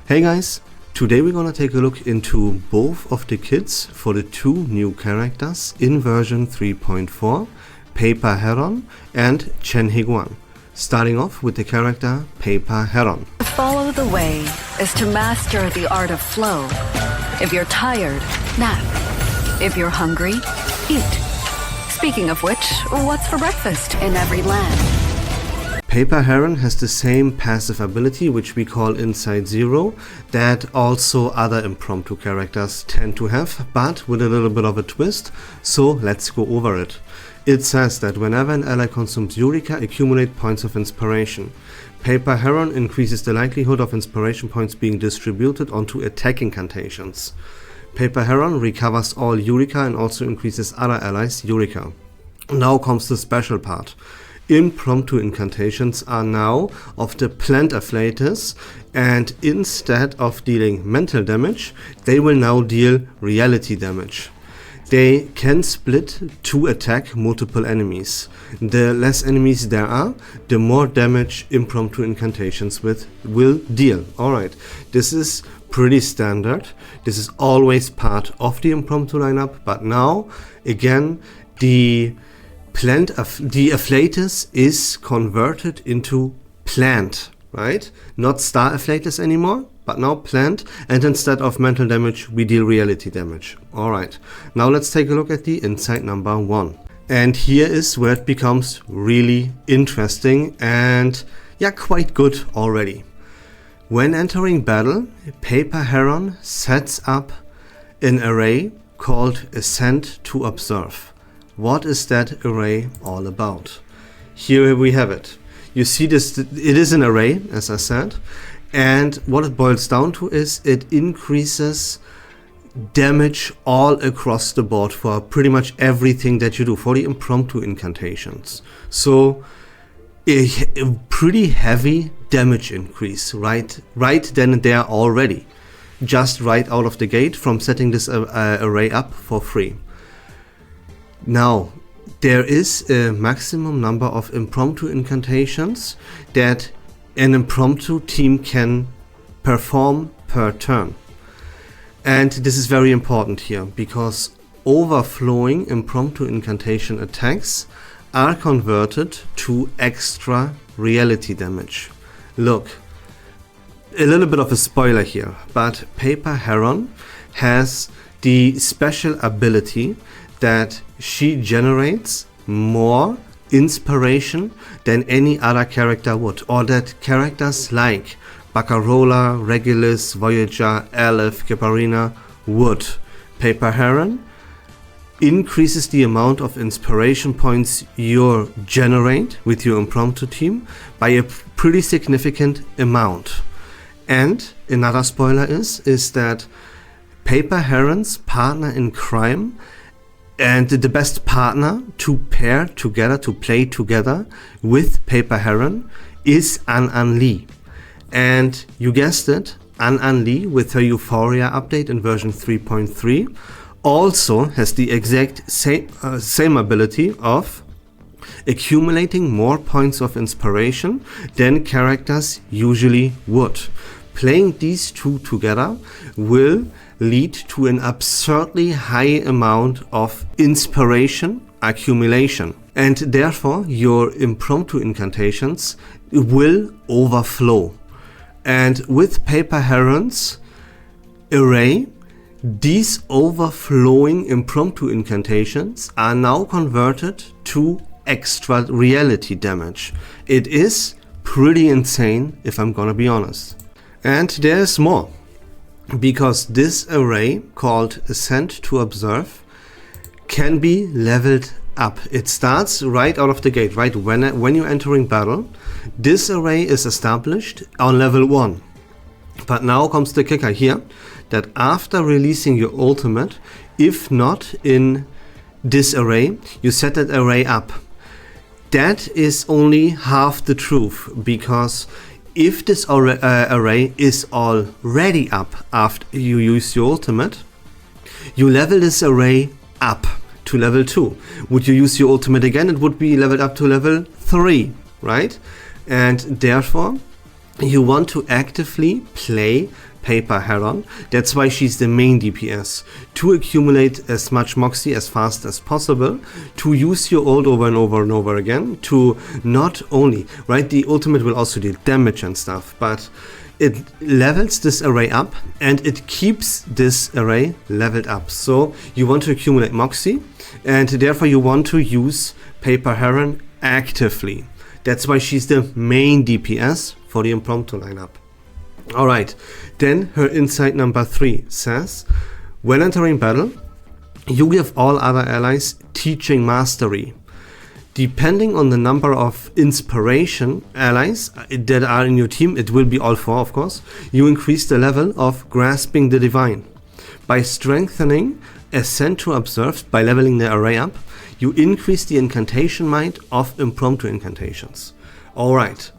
Hey guys, today we're gonna take a look into both of the kits for the two new characters in version 3.4, Paper Heron and Cheng Heguang. Starting off with the character Paper Heron. To follow the way is to master the art of flow. If you're tired, nap. If you're hungry, eat. Speaking of which, what's for breakfast in every land? Paper Heron has the same passive ability, which we call Inside Zero, that also other impromptu characters tend to have, but with a little bit of a twist, so let's go over it. It says that whenever an ally consumes Eureka, accumulate points of inspiration. Paper Heron increases the likelihood of inspiration points being distributed onto attack incantations. Paper Heron recovers all Eureka and also increases other allies' Eureka. Now comes the special part. Impromptu incantations are now of the planned afflatus, and instead of dealing mental damage, they will now deal reality damage. They can split to attack multiple enemies. The less enemies there are, the more damage impromptu incantations will deal. Alright, this is pretty standard. This is always part of the impromptu lineup, but now, again, the afflatus is converted into planned, right? Not star afflatus anymore, but now planned, and instead of mental damage, we deal reality damage. Alright, now let's take a look at the insight number 1. And here is where it becomes really interesting and yeah, quite good already. When entering battle, Paper Heron sets up an array called Ascent to Observe. What is that array all about? Here we have it. You see this, it is an array, as I said, and what it boils down to is it increases damage all across the board for pretty much everything that you do, for the impromptu incantations. So a pretty heavy damage increase right then and there already, just right out of the gate from setting this array up for free. Now, there is a maximum number of impromptu incantations that an impromptu team can perform per turn. And this is very important here, because overflowing impromptu incantation attacks are converted to extra reality damage. Look, a little bit of a spoiler here, but Paper Heron has the special ability that she generates more inspiration than any other character would, or that characters like Baccarola, Regulus, Voyager, Aleph, Caparina would. Paper Heron increases the amount of inspiration points you generate with your impromptu team by a pretty significant amount. And another spoiler is that Paper Heron's partner in crime and the best partner to pair together, to play together with Paper Heron is An Lee. And you guessed it, An Lee with her Euphoria update in version 3.3 also has the exact same ability of accumulating more points of inspiration than characters usually would. Playing these two together will lead to an absurdly high amount of inspiration accumulation, and therefore your impromptu incantations will overflow. And with Paper Heron's array, these overflowing impromptu incantations are now converted to extra reality damage. It is pretty insane, if I'm gonna be honest. And there's more, because this array called Ascent to Observe can be leveled up. It starts right out of the gate, right when you're entering battle. This array is established on level 1. But now comes the kicker here, that after releasing your ultimate, if not in this array, you set that array up. That is only half the truth, because if this array is already up after you use your ultimate, you level this array up to level 2. Would you use your ultimate again, it would be leveled up to level 3, right? And therefore, you want to actively play Paper Heron. That's why she's the main DPS. To accumulate as much Moxie as fast as possible, to use your ult over and over and over again, to not only, right, the ultimate will also deal damage and stuff, but it levels this array up and it keeps this array leveled up. So you want to accumulate Moxie and therefore you want to use Paper Heron actively. That's why she's the main DPS for the impromptu lineup. Alright, then her insight number 3 says, when entering battle, you give all other allies teaching mastery. Depending on the number of inspiration allies that are in your team, it will be all 4 of course, you increase the level of grasping the divine. By strengthening Ascent to Observed, by leveling the array up, you increase the incantation might of impromptu incantations. Alright,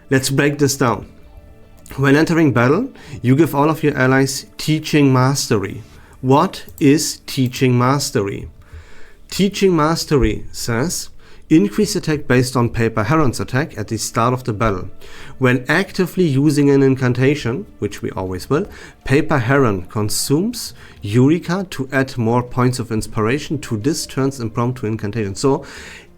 let's break this down. When entering battle, you give all of your allies teaching mastery. What is teaching mastery? Teaching mastery says, increase attack based on Paper Heron's attack at the start of the battle. When actively using an incantation, which we always will, Paper Heron consumes Eureka to add more points of inspiration to this turn's impromptu incantation. So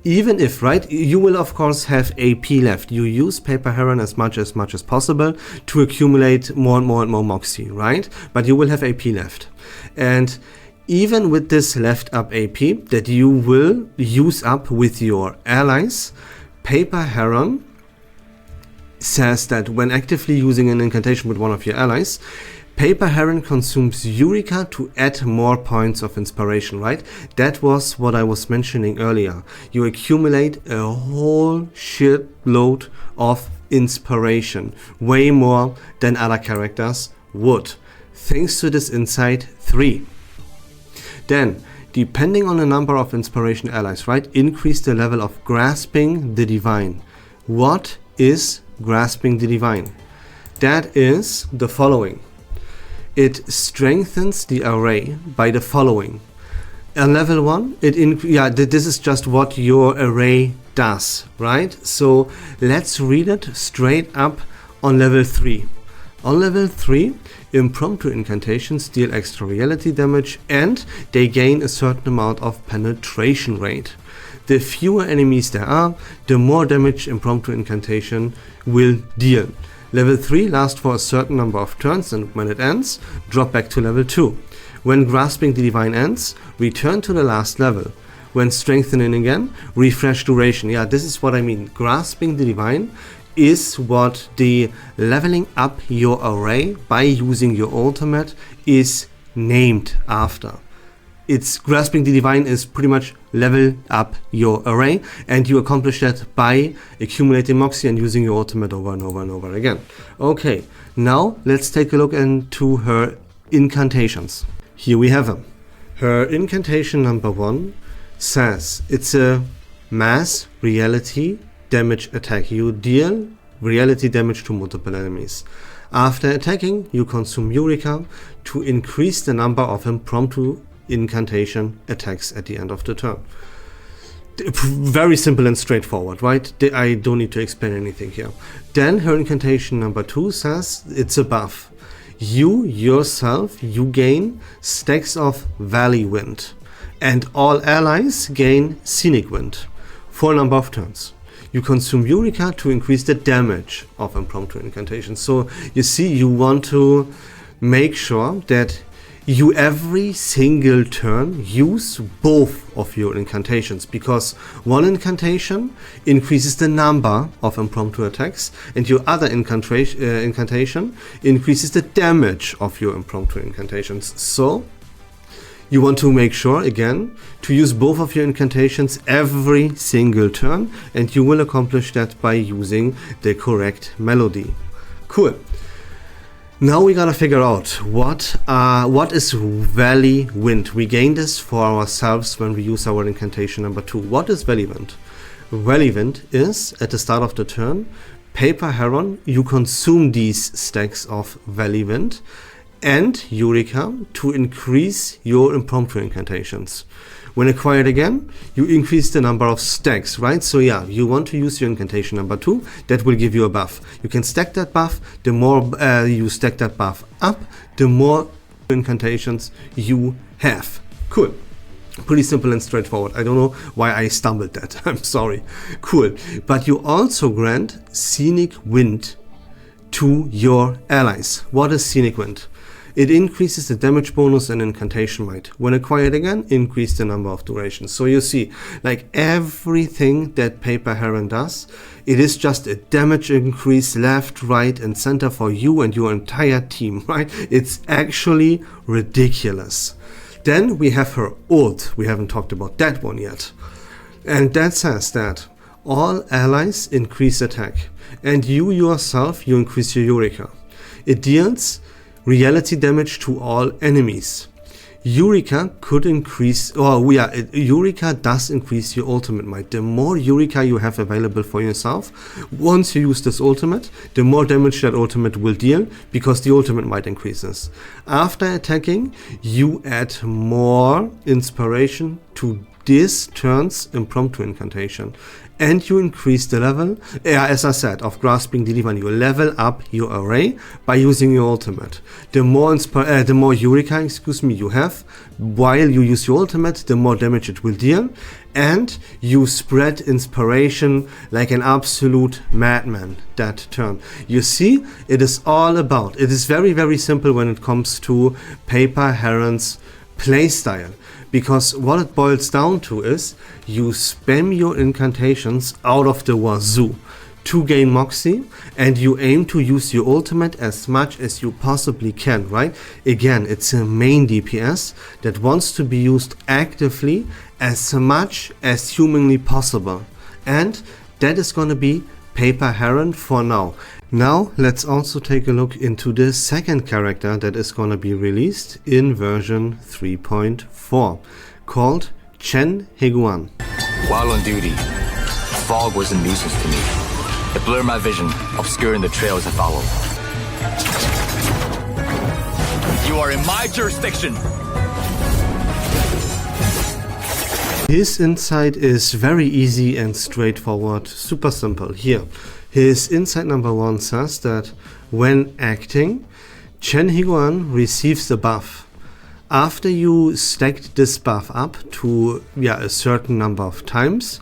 even if, right, you will of course have AP left, you use Paper Heron as much as possible to accumulate more and more Moxie, right? But you will have AP left. And even with this left up AP that you will use up with your allies, Paper Heron says that when actively using an incantation with one of your allies, Paper Heron consumes Eureka to add more points of inspiration, right? That was what I was mentioning earlier. You accumulate a whole shitload of inspiration, way more than other characters would, thanks to this insight 3. Then, depending on the number of inspiration allies, right, increase the level of grasping the divine. What is grasping the divine? That is the following. It strengthens the array by the following. At level 1, this is just what your array does, right? So let's read it straight up on level 3. On level 3, impromptu incantations deal extra reality damage and they gain a certain amount of penetration rate. The fewer enemies there are, the more damage impromptu incantation will deal. Level 3 lasts for a certain number of turns and when it ends, drop back to level 2. When grasping the divine ends, return to the last level. When strengthening again, refresh duration. Yeah, this is what I mean. Grasping the divine is what the leveling up your array by using your ultimate is named after. It's grasping the divine is pretty much level up your array and you accomplish that by accumulating Moxie and using your ultimate over and over and over again. Okay, now let's take a look into her incantations. Here we have them. Her incantation number 1 says it's a mass reality damage attack. You deal reality damage to multiple enemies. After attacking, you consume Eureka to increase the number of impromptu incantation attacks at the end of the turn. Very simple and straightforward, right? I don't need to explain anything here. Then her incantation number 2 says it's a buff. You yourself, you gain stacks of Valley Wind and all allies gain Scenic Wind for a number of turns. You consume Eureka to increase the damage of impromptu incantations. So you see, you want to make sure that you every single turn use both of your incantations, because one incantation increases the number of impromptu attacks and your other incantation increases the damage of your impromptu incantations. So you want to make sure, again, to use both of your incantations every single turn, and you will accomplish that by using the correct melody. Cool. Now we gotta figure out what is Valley Wind. We gain this for ourselves when we use our incantation number 2. What is Valley Wind? Valley Wind is, at the start of the turn, Paper Heron, you consume these stacks of Valley Wind and Eureka to increase your impromptu incantations. When acquired again, you increase the number of stacks, right? So yeah, you want to use your incantation number 2, that will give you a buff. You can stack that buff. The more you stack that buff up, the more incantations you have. Cool. Pretty simple and straightforward. I don't know why I stumbled that. I'm sorry. Cool. But you also grant Scenic Wind to your allies. What is Scenic Wind? It increases the damage bonus and incantation might. When acquired again, increase the number of durations. So you see, like everything that Paper Heron does, it is just a damage increase left, right, and center for you and your entire team, right? It's actually ridiculous. Then we have her ult. We haven't talked about that one yet. And that says that all allies increase attack. And you yourself, you increase your Eureka. It deals reality damage to all enemies. Eureka could increase, Eureka does increase your ultimate might. The more Eureka you have available for yourself, once you use this ultimate, the more damage that ultimate will deal, because the ultimate might increases. After attacking, you add more inspiration to this turn's impromptu incantation. And you increase the level, as I said, of Grasping the Divine. You level up your array by using your ultimate. The more Eureka, you have, while you use your ultimate, the more damage it will deal. And you spread inspiration like an absolute madman that turn. You see, it is all about, it is very, very simple when it comes to Paper Heron's playstyle. Because what it boils down to is you spam your incantations out of the wazoo to gain Moxie, and you aim to use your ultimate as much as you possibly can, right? Again, it's a main DPS that wants to be used actively as much as humanly possible. And that is gonna be Paper Heron for now. Now let's also take a look into the second character that is gonna be released in version 3.4, called Cheng Heguang. While on duty, fog was a nuisance to me. It blurred my vision, obscuring the trails I followed. You are in my jurisdiction! His insight is very easy and straightforward, super simple. Here, his insight number 1 says that when acting, Cheng Heguang receives a buff. After you stacked this buff up to a certain number of times,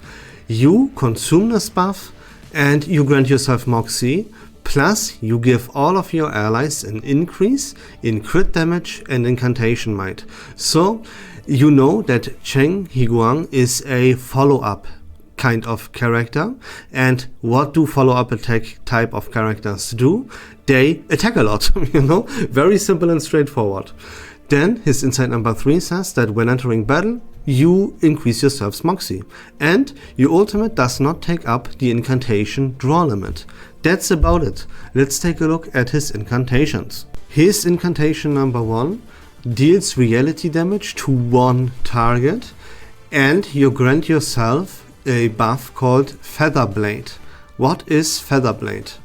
you consume this buff and you grant yourself Moxie, plus you give all of your allies an increase in crit damage and incantation might. So you know that Cheng Heguang is a follow-up kind of character. And what do follow-up attack type of characters do? They attack a lot, you know, very simple and straightforward. Then his insight number 3 says that when entering battle, you increase yourself's Moxie, and your ultimate does not take up the incantation draw limit. That's about it. Let's take a look at his incantations. His incantation number 1 deals reality damage to one target, and you grant yourself a buff called Featherblade. What is Featherblade?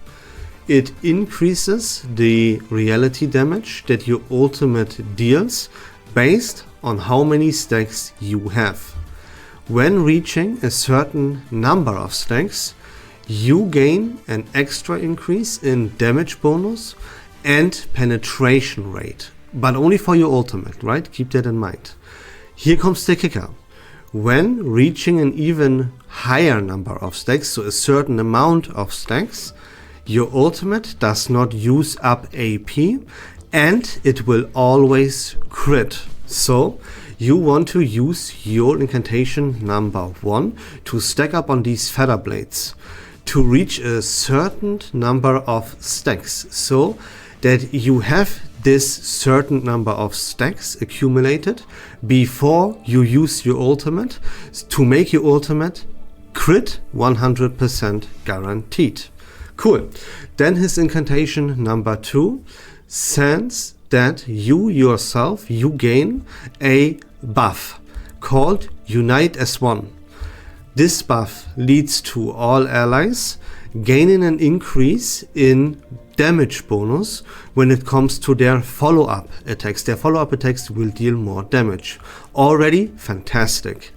It increases the reality damage that your ultimate deals based on how many stacks you have. When reaching a certain number of stacks, you gain an extra increase in damage bonus and penetration rate, but only for your ultimate, right? Keep that in mind. Here comes the kicker. When reaching an even higher number of stacks, so a certain amount of stacks, your ultimate does not use up AP and it will always crit. So you want to use your incantation number 1 to stack up on these feather blades to reach a certain number of stacks, so that you have this certain number of stacks accumulated before you use your ultimate to make your ultimate crit 100% guaranteed. Cool. Then his incantation number 2 says that you yourself, you gain a buff called Unite as One. This buff leads to all allies gaining an increase in damage bonus when it comes to their follow-up attacks. Their follow-up attacks will deal more damage. Already fantastic.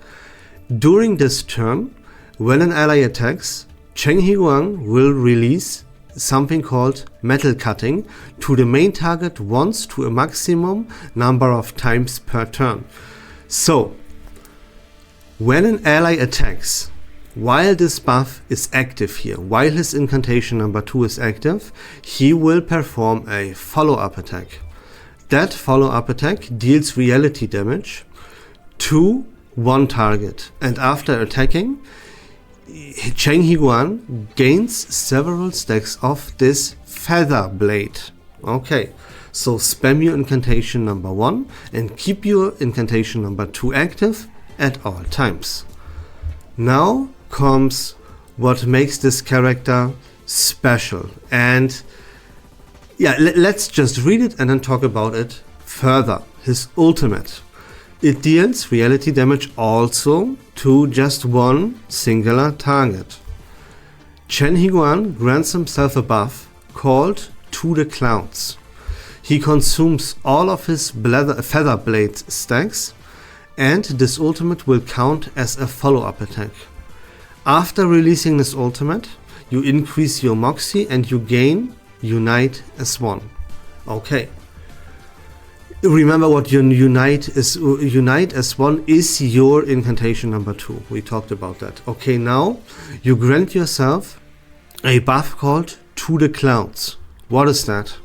During this turn, when an ally attacks, Cheng Heguang will release something called metal cutting to the main target once to a maximum number of times per turn. So, when an ally attacks, while this buff is active here, while his incantation number 2 is active, he will perform a follow-up attack. That follow-up attack deals reality damage to one target, and after attacking, Cheng Heguang gains several stacks of this feather blade. Okay, so spam your incantation number 1 and keep your incantation number 2 active at all times. Now comes what makes this character special, and yeah, let's just read it and then talk about it further. His ultimate. It deals reality damage also to just one singular target. Cheng Heguang grants himself a buff called To the Clouds. He consumes all of his feather blade stacks, and this ultimate will count as a follow-up attack. After releasing this ultimate, you increase your moxie and you gain Unite as 1. Okay. Remember what your Unite as 1 is your incantation number 2. We talked about that. Okay, now you grant yourself a buff called To the Clouds. What is that?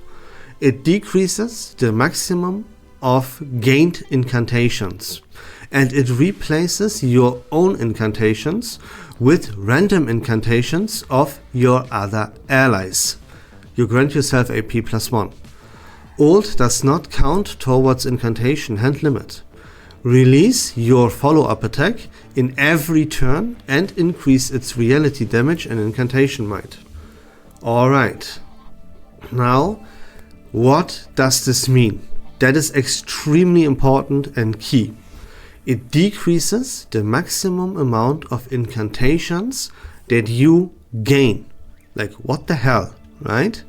It decreases the maximum of gained incantations, and it replaces your own incantations with random incantations of your other allies. You grant yourself a P+1. Ult does not count towards incantation hand limit. Release your follow-up attack in every turn and increase its reality damage and incantation might. Alright, now what does this mean? That is extremely important and key. It decreases the maximum amount of incantations that you gain. Like, what the hell, right?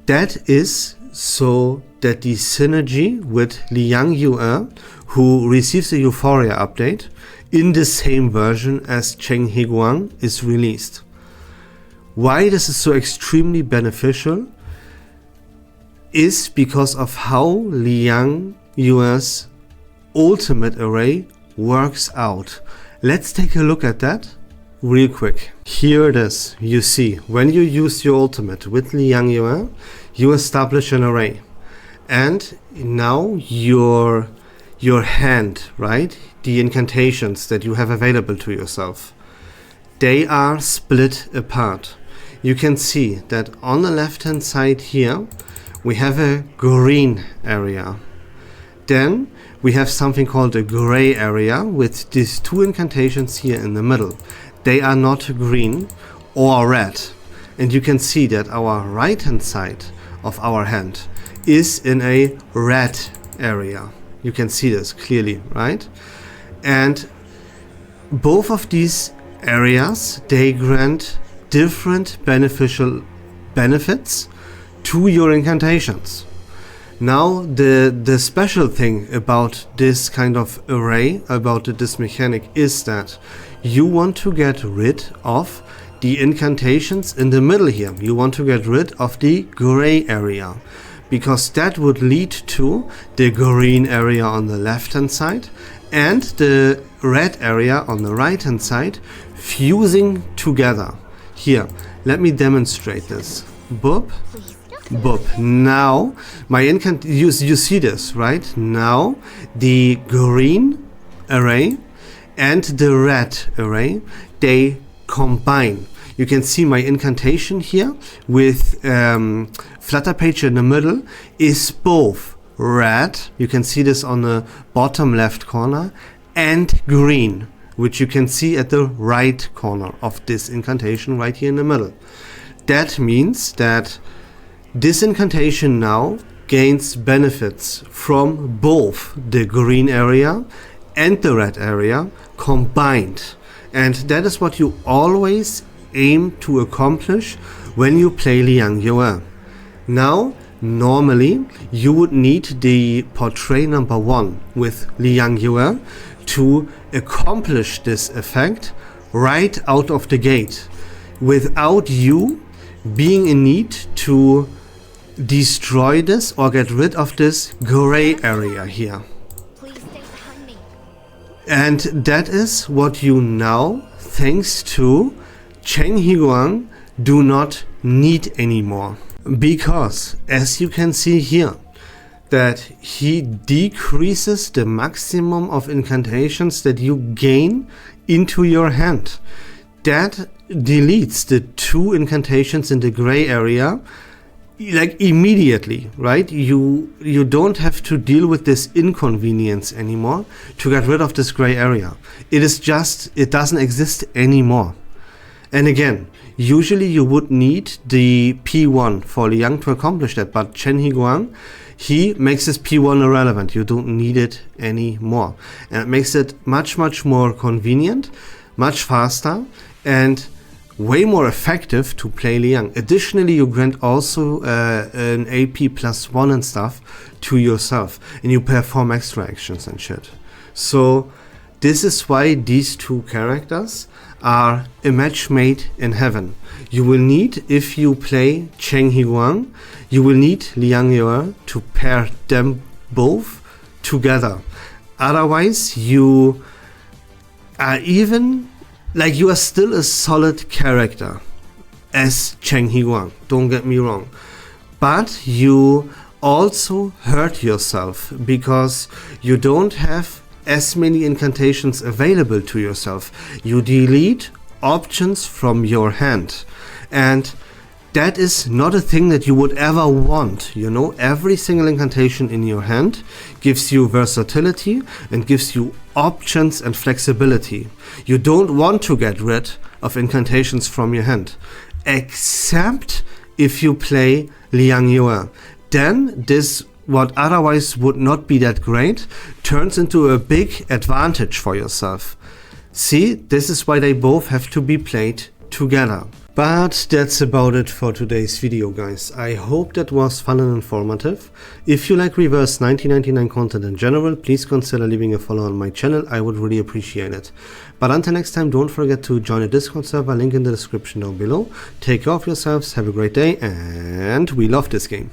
That is so that the synergy with Liang Yue, who receives a Euphoria update in the same version as Cheng Heguang, is released. Why this is so extremely beneficial is because of how Liang Yue's ultimate array works out. Let's take a look at that real quick. Here it is. You see, when you use your ultimate with Liang Yue, you establish an array, and now your hand, right, the incantations that you have available to yourself, they are split apart. You can see that on the left hand side here we have a green area, then we have something called a gray area with these two incantations here in the middle. They are not green or red, and you can see that our right hand side of our hand is in a red area. You can see this clearly, right? And both of these areas, they grant different beneficial benefits to your incantations. Now the special thing about this kind of array, about this mechanic, is that you want to get rid of the incantations in the middle here. You want to get rid of the gray area, because that would lead to the green area on the left hand side and the red area on the right hand side fusing together. Here, let me demonstrate this. Boop, boop. Now my you see this, right? Now the green array and the red array, they combine. You can see my incantation here with flutter page in the middle is both red, you can see this on the bottom left corner, and green, which you can see at the right corner of this incantation right here in the middle. That means that this incantation now gains benefits from both the green area and the red area combined. And that is what you always aim to accomplish when you play Liang Yue. Now, normally you would need the portrait number 1 with Liang Yue to accomplish this effect right out of the gate, without you being in need to destroy this or get rid of this gray area here. And that is what you now, thanks to Cheng Heguang, do not need anymore. Because, as you can see here, that he decreases the maximum of incantations that you gain into your hand. That deletes the 2 incantations in the gray area like immediately, right? You don't have to deal with this inconvenience anymore to get rid of this gray area. It doesn't exist anymore. And again, usually you would need the P1 for Liang to accomplish that, but Cheng Heguang, he makes this P1 irrelevant. You don't need it anymore. And it makes it much more convenient, much faster, and way more effective to play Liang. Additionally, you grant also an AP +1 and stuff to yourself, and you perform extra actions and shit. So this is why these 2 characters are a match made in heaven. You will need, if you play Cheng Heguang, you will need Liang Yue to pair them both together. Otherwise, you are you are still a solid character as Cheng Heguang, don't get me wrong. But you also hurt yourself because you don't have as many incantations available to yourself. You delete options from your hand, and that is not a thing that you would ever want. You know, every single incantation in your hand gives you versatility and gives you options and flexibility. You don't want to get rid of incantations from your hand, except if you play Liang Yue. Then this, what otherwise would not be that great, turns into a big advantage for yourself. See, this is why they both have to be played together. But that's about it for today's video, guys. I hope that was fun and informative. If you like Reverse1999 content in general, please consider leaving a follow on my channel. I would really appreciate it. But until next time, don't forget to join the Discord server, link in the description down below. Take care of yourselves, have a great day, and we love this game.